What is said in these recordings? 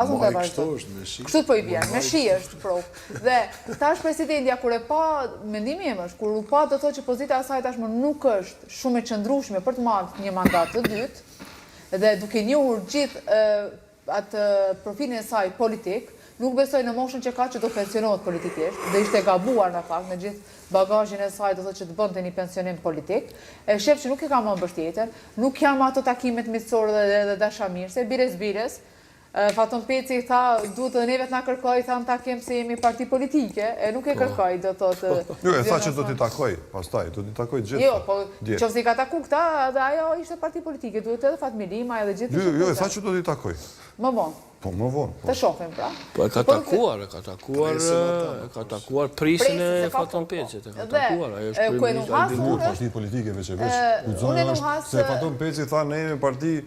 Kështu po I bjen, me shi është prov. Dhe tash presidentja kur e pa, mendimi im është, kur u pa do të thotë që pozita e saj tashmë nuk është shumë e qëndrueshme për të marrë një mandat të dytë, dhe duke njohur gjithë atë profilin e saj politik, nuk besoj në moshën që ka që do pensionohet politikisht, dhe ishte gabuar në fakt me gjithë bagazhin e saj do thotë që të bënte një pensionim politik. E shef që nuk e ka më mbështjetër, nuk janë ato takimet miqësore dhe dashamirëse, bires. Faton Peci tha, duhet edhe neve të na kërkoj, thanë ta kem se jemi parti politike, e nuk e kërkoj, do thotë... Jo, e tha që do t'i takoj, pastaj, do t'i takoj gjithë. Jo, po, qoftë I ka taku këta, dhe ajo ishte parti politike, duhet edhe Fatmi Lima, edhe gjithë... Jo, e tha që do t'i takoj. Më vonë. Po, më vonë. Të shohim, pra. Po, e ka takuar prisin e Faton Pecit, e ka takuar, ajo është primin parti politike veç e veç. Se Faton Peci tha, ne jemi parti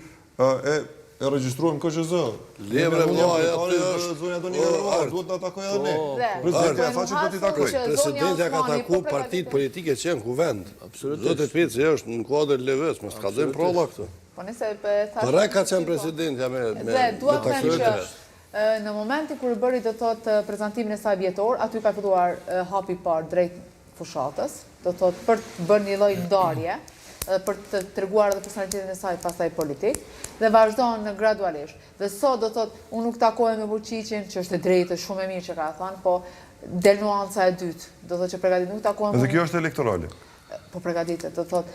e regjistruar në KQZ. Lemre vllaja zonja Doni Elvar, duhet ta takoj edhe ne. Presidentja tha që do t'i takoj. Presidentja ka taku partitë politike që janë në kuvend. Zotë Peci është në kuadër levës, mos ka dhënë prolla këtë. Po nëse thash. Por ka qenë presidentja me dua të them që në momentin kur bëri do thotë prezantimin e saj vjetor, aty ka filluar hapi I parë drejt fushatës, do thotë për të bërë një lloj ndarje, për të treguar edhe personalitetin e saj pastaj politik, dhe vazhdon gradualisht. Dhe sot do thotë, unë nuk takohem me Vučićin, që është e drejtë, shumë e mirë që ka thënë, po del nuanca e dytë, do thotë që përgatit nuk takohem... Dhe kjo është elektorale. Po përgatitet, do thotë,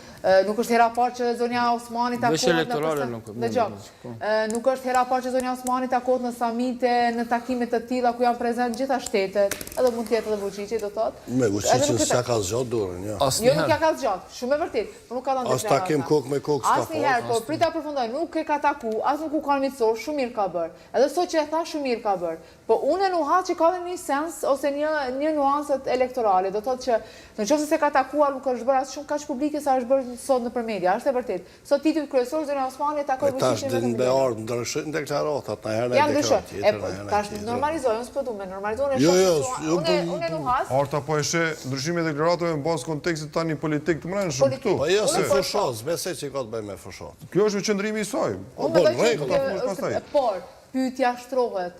nuk është hera parë që zonja Osmani takohet nuk është hera parë që zonja Osmani takohet në samite, në takimet të tilla ku janë prezent gjitha shtetet, edhe mund të jetë edhe Vučići, do thotë. Me Vučićin s'ka ka zgjat dorën, jo. Jo, nuk ja ka zgjat, shumë e vërtet, por nuk ka dhënë. As takim kokë me kokë s'ka. Asnjëherë, po prita përfundoj, nuk e ka taku, as nuk u kanë miqësor, shumë mirë ka bërë. Edhe sot që e tha, shumë mirë ka bërë. Po unë nuk ha që ka dhe një sens ose një nuancët elektorale, do thotë që nëse se ka takuar nuk është bërë as shumë kaq publike sa është bërë sot nëpër media, është e vërtet. Sot titulli kryesor zonja Osmani takoi Vučićin vetëm. Tash dhe ardh ndryshojnë deklaratat, na herë në deklaratë. Tash normalizojnë, s'po du me normalizojnë. Jo, unë nuk has. Arta po e sheh ndryshimin e deklaratave në bazë kontekstit tani politik të mbrojnë shumë këtu. Po jo se fushat, besoj që ka të bëjë me fushat. Kjo është qëndrimi I saj. Por pyetja shtrohet,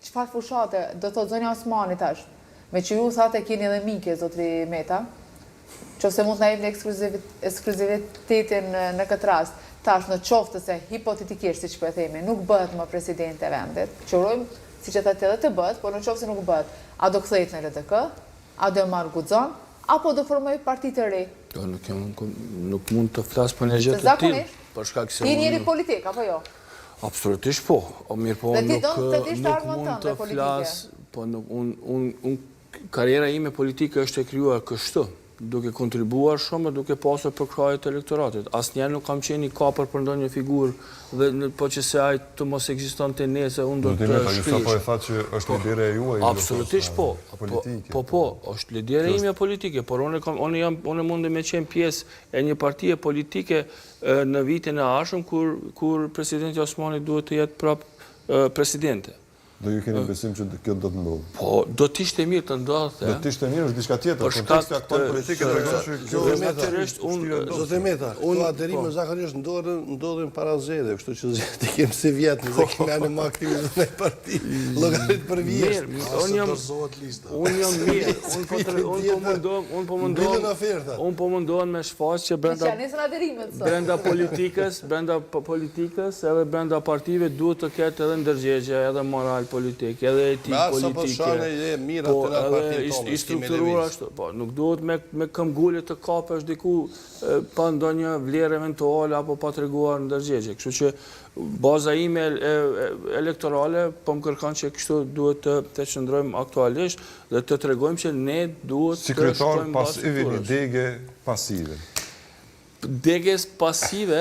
çfarë fushate do thotë zonja Osmani tash? Me që ju thate keni edhe mike, zotri Meta, qofse mund të na jepni ekskluzivitetin në këtë rast, tash në qoftë se hipotetikisht, siç po e themi, nuk bëhet më presidente e vendit, qërojmë, siç e thatë edhe të bëhet, por në qoftë se nuk bëhet, a do kthehet në LDK, a do marr guxon, apo do formoj parti të re? Jo, nuk mund të flas për një gjë të tillë, për shkak se ti njeri politik apo jo? Absolutisht po. Mirë po, nuk mund të flas, po unë karriera ime politike është e krijuar kështu, duke kontribuar shumë dhe duke pasur përkraje të elektoratit. Asnjëherë nuk kam qenë I kapur për ndonjë figurë dhe po që se ai të mos ekzistonte nesër unë do të shkrij. Po e tha që është lidera e juaj. Absolutisht po. Po, është lidera ime politike, por unë mundem me qenë pjesë e një partie politike në vitin e ardhshëm kur presidenti Osmani duhet të jetë prapë presidente. Do ju keni besim që kjo do të ndodhë? Po, do t'ishte mirë të ndodhte. Do t'ishte mirë është diçka tjetër, konteksti aktual politike tregon që kjo është Zotë Meta, këto aderime zakonisht ndodhin para zgjedhjeve, kështu që ti kem si vjet nëse kemi anë më aktivizëm në parti. Llogarit për vjet. Unë jam mirë. Unë po mundohem me shfaqje brenda politikës, edhe brenda partive duhet të ketë edhe ndërgjegje, edhe moral politik, edhe etik politike, po edhe I strukturuar ashtu, po nuk duhet me këmbgulje të kapesh diku pa ndonjë vlerë eventuale apo pa treguar ndërgjegje. Kështu që baza ime elektorale po më kërkon që kështu duhet të qëndrojmë aktualisht dhe të tregojmë që ne duhet të shkojmë pas një dege pasive. Deges pasive